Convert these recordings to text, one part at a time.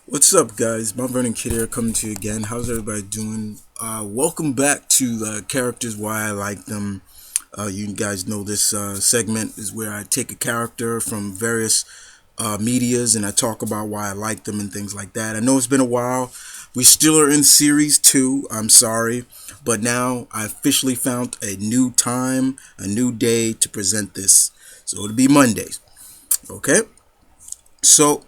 What's up, guys? Mount Vernon Kid here, coming to you again. How's everybody doing? Welcome back to Characters Why I Like Them. You guys know this segment is where I take a character from various medias and I talk about why I like them and things like that. I know it's been a while. We still are in Series 2. I'm sorry. But now I officially found a new time, a new day to present this. So it'll be Mondays. Okay? So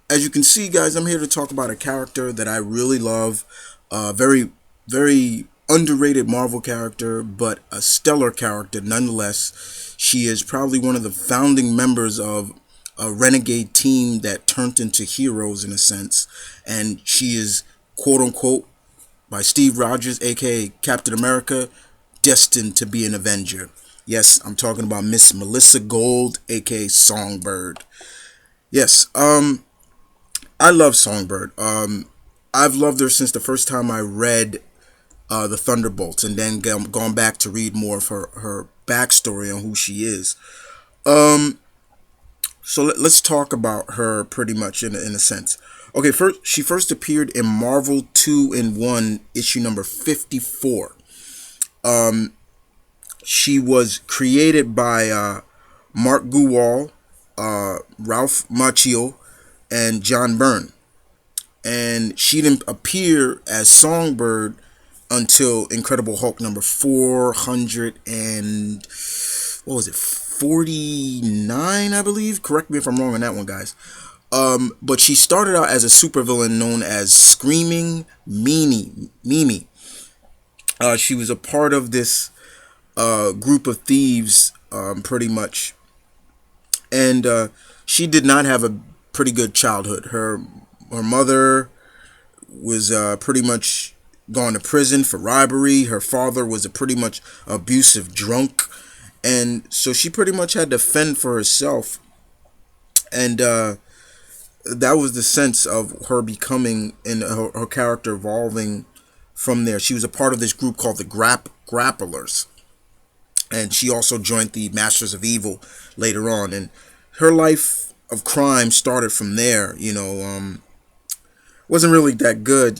as you can see, guys, I'm here to talk about a character that I really love. Very, very underrated Marvel character, but a stellar character nonetheless. She is probably one of the founding members of a renegade team that turned into heroes in a sense. And she is, quote unquote, by Steve Rogers, aka Captain America, destined to be an Avenger. Yes, I'm talking about Miss Melissa Gold, aka Songbird. Yes, I love Songbird. I've loved her since the first time I read the Thunderbolts, and then gone back to read more of her backstory on who she is. So let's talk about her pretty much in a sense. Okay, she first appeared in Marvel 2-in-1 issue number 54. She was created by Mark Guwal, Ralph Macchio, and John Byrne. And she didn't appear as Songbird until Incredible Hulk number 400 and what was it, 49, I believe. Correct me if I'm wrong on that one, guys. But she started out as a supervillain known as Screaming Mimi. She was a part of this group of thieves, pretty much, and she did not have a pretty good childhood. Her mother was pretty much gone to prison for robbery. Her father was a pretty much abusive drunk, and so she pretty much had to fend for herself. And that was the sense of her becoming and her character evolving from there. She was a part of this group called the Grapplers, and she also joined the Masters of Evil later on. And her life of crime started from there. Wasn't really that good.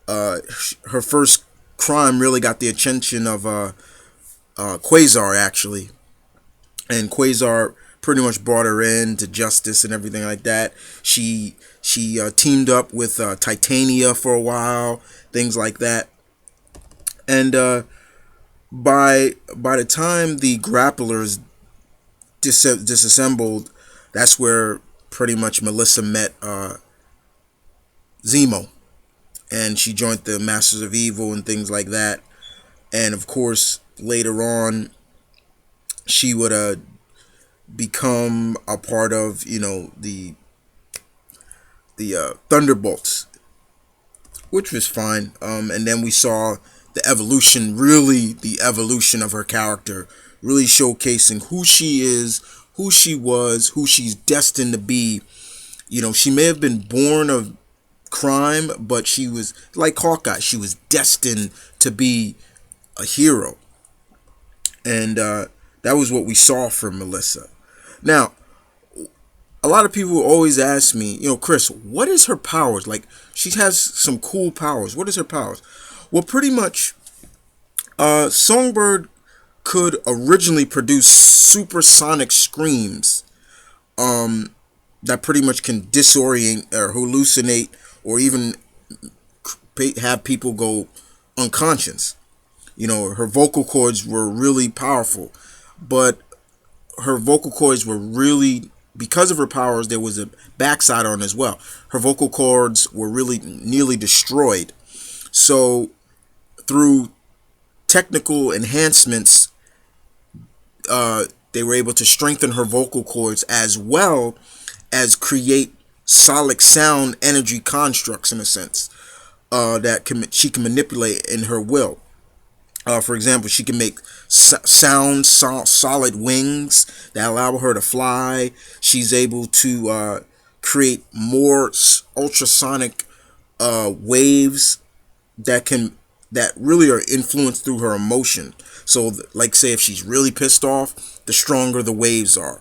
Her first crime really got the attention of Quasar, actually, and Quasar pretty much brought her in to justice and everything like that. She teamed up with Titania for a while, things like that. And by the time the Grapplers disassembled, that's where pretty much Melissa met Zemo, and she joined the Masters of Evil and things like that. And of course, later on, she would become a part of the Thunderbolts, which was fine. And then we saw the evolution, really the evolution of her character, really showcasing who she is, who she was, who she's destined to be. She may have been born of crime, but she was like Hawkeye. She was destined to be a hero, and that was what we saw from Melissa. Now, a lot of people always ask me, Chris, what is her powers? Like, she has some cool powers. What is her powers? Well, pretty much, Songbird could originally produce supersonic screams that pretty much can disorient or hallucinate or even have people go unconscious. Her vocal cords were really powerful, but her vocal cords were really, because of her powers, there was a backside on as well. Her vocal cords were really nearly destroyed. So through technical enhancements, they were able to strengthen her vocal cords as well as create solid sound energy constructs in a sense she can manipulate in her will. For example, she can make solid wings that allow her to fly. She's able to create more ultrasonic waves that really are influenced through her emotion. So, like, say if she's really pissed off, the stronger the waves are.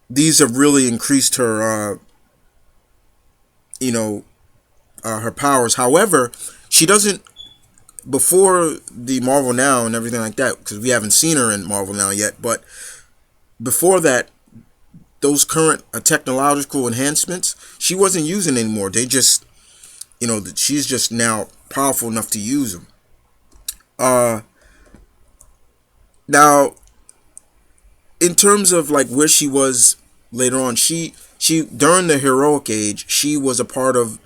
These have really increased her, you know, her powers. However, she doesn't before the Marvel Now and everything like that, because we haven't seen her in Marvel Now yet. But before that, those current technological enhancements, she wasn't using anymore. They just, she's just now powerful enough to use them. Now, in terms of like where she was later on, she during the heroic age, she still was a part of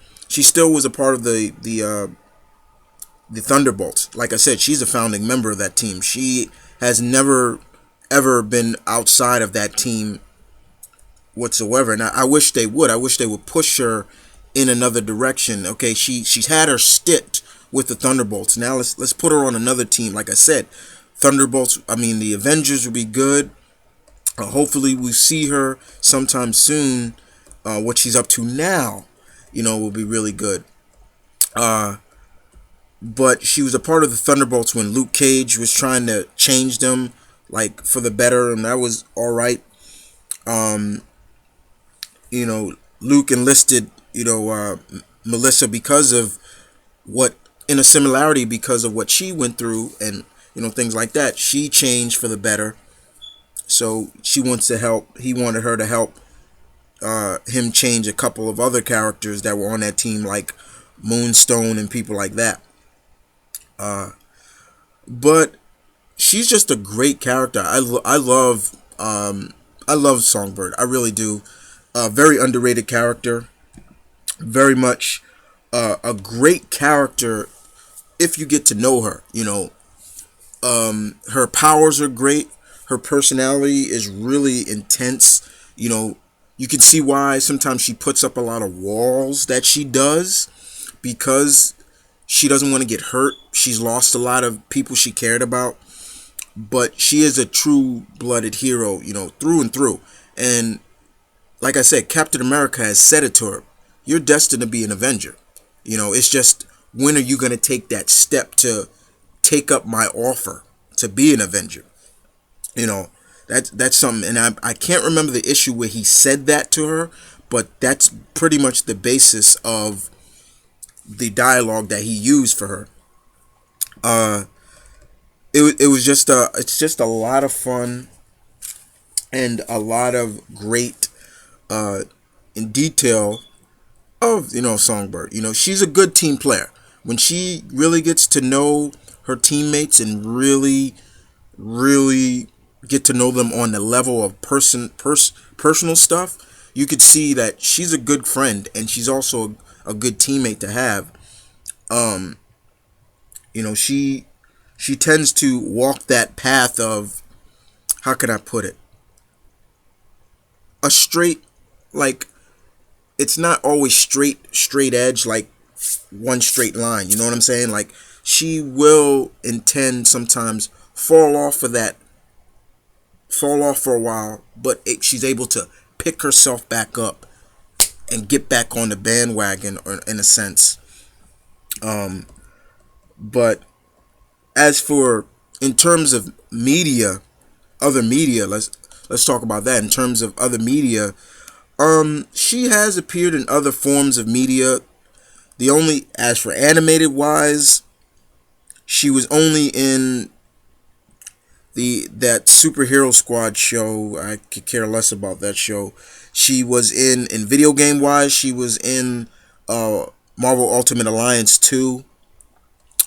the Thunderbolts. Like I said, she's a founding member of that team. She has never ever been outside of that team whatsoever. And I wish they would. I wish they would push her in another direction. Okay, she's had her stint with the Thunderbolts. Now let's put her on another team. Like I said, Thunderbolts. I mean, the Avengers will be good. Hopefully, we see her sometime soon. What she's up to now, will be really good. But she was a part of the Thunderbolts when Luke Cage was trying to change them, like, for the better, and that was all right. Luke enlisted, Melissa because of in a similarity because of what she went through and, things like that. She changed for the better. So she wants to help. He wanted her to help him change a couple of other characters that were on that team, like Moonstone and people like that. But she's just a great character. I love Songbird. I really do. Very underrated character. Very much a great character if you get to know her. Her powers are great. Her personality is really intense. You can see why sometimes she puts up a lot of walls that she does, because she doesn't want to get hurt. She's lost a lot of people she cared about. But she is a true-blooded hero, through and through. And like I said, Captain America has said it to her. You're destined to be an Avenger. It's just, when are you going to take that step to take up my offer to be an Avenger? That's something. And I can't remember the issue where he said that to her, but that's pretty much the basis of the dialogue that he used for her. It was just it's just a lot of fun and a lot of great in detail of Songbird. She's a good team player. When she really gets to know her teammates and really get to know them on the level of personal stuff, you could see that she's a good friend and she's also a good teammate to have. She tends to walk that path of, how can I put it? A straight, like, it's not always straight edge, like one straight line. You know what I'm saying? Like, she will intend sometimes fall off for a while, but she's able to pick herself back up and get back on the bandwagon, or in a sense. But as for, in terms of media, other media, let's talk about that. In terms of other media, she has appeared in other forms of media. As for animated wise, she was only in that Superhero Squad show. I could care less about that show. She was in video game wise, she was in Marvel Ultimate Alliance 2.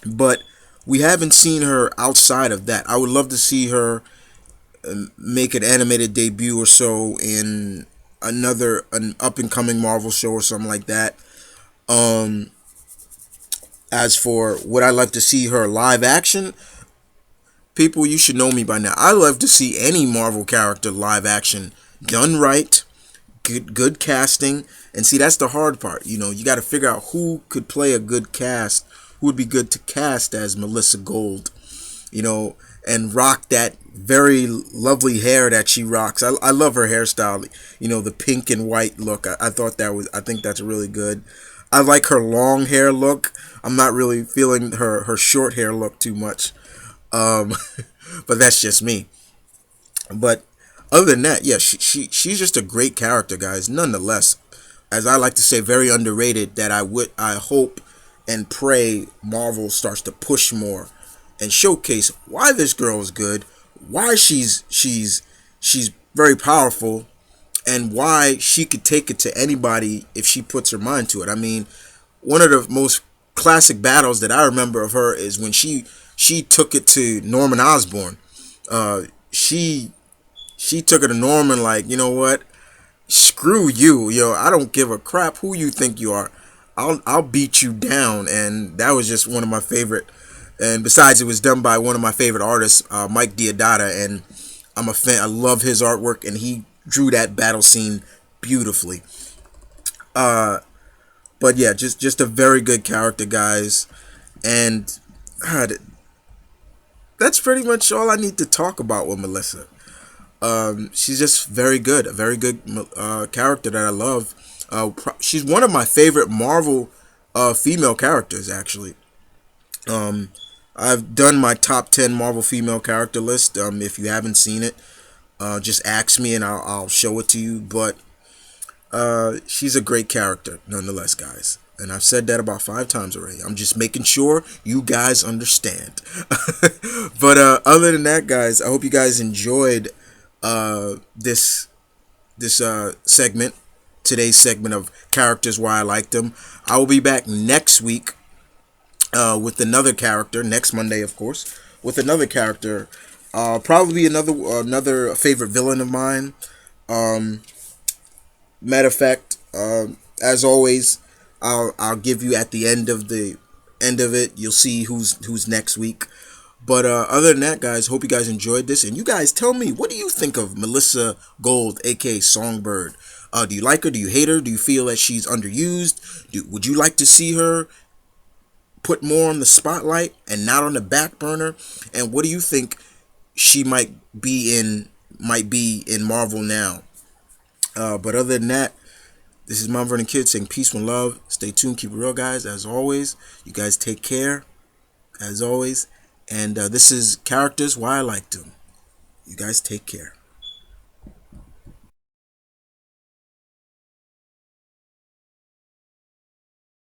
But we haven't seen her outside of that. I would love to see her make an animated debut or so in an up and coming Marvel show or something like that. As for would I like to see her live action, people, you should know me by now. I love to see any Marvel character live action done right, good casting. And see, that's the hard part. You know, you got to figure out who could play a good cast, who would be good to cast as Melissa Gold, you know, and rock that very lovely hair that she rocks. I love her hairstyle, you know, the pink and white look. I thought that was, I think that's really good. I like her long hair look. I'm not really feeling her short hair look too much. Um, but that's just me. But other than that, yeah, she's just a great character, guys. Nonetheless, as I like to say, very underrated. That I hope and pray Marvel starts to push more and showcase why this girl is good, why she's very powerful, and why she could take it to anybody if she puts her mind to it. I mean, one of the most classic battles that I remember of her is when she took it to Norman Osborn. Uh, she she took it to Norman like, you know what? Screw you, yo. I don't give a crap who you think you are. I'll beat you down, and that was just one of my favorite. And besides, it was done by one of my favorite artists, Mike Deodato, and I'm a fan. I love his artwork, and he drew that battle scene beautifully. Uh, but yeah, just a very good character, guys, and God, that's pretty much all I need to talk about with Melissa. She's just very good, a very good character that I love. She's one of my favorite Marvel female characters, actually. Um, I've done my top 10 Marvel female character list. If you haven't seen it, just ask me and I'll show it to you. But she's a great character, nonetheless, guys. And I've said that about 5 times already. I'm just making sure you guys understand. But other than that, guys, I hope you guys enjoyed this segment, today's segment of characters why I like them. I will be back next week with another character, next Monday, of course, with another character. Probably another favorite villain of mine. Um, Matter of fact, as always, I'll give you at the end of it. You'll see who's next week. But other than that, guys, hope you guys enjoyed this. And you guys tell me, what do you think of Melissa Gold, aka Songbird? Do you like her? Do you hate her? Do you feel that she's underused? Would you like to see her put more on the spotlight and not on the back burner? And what do you think she might be in Marvel now? But other than that, this is Mount Vernon Kid saying peace and love. Stay tuned, keep it real, guys. As always, you guys take care. As always. And this is Characters Why I Liked Them. You guys take care.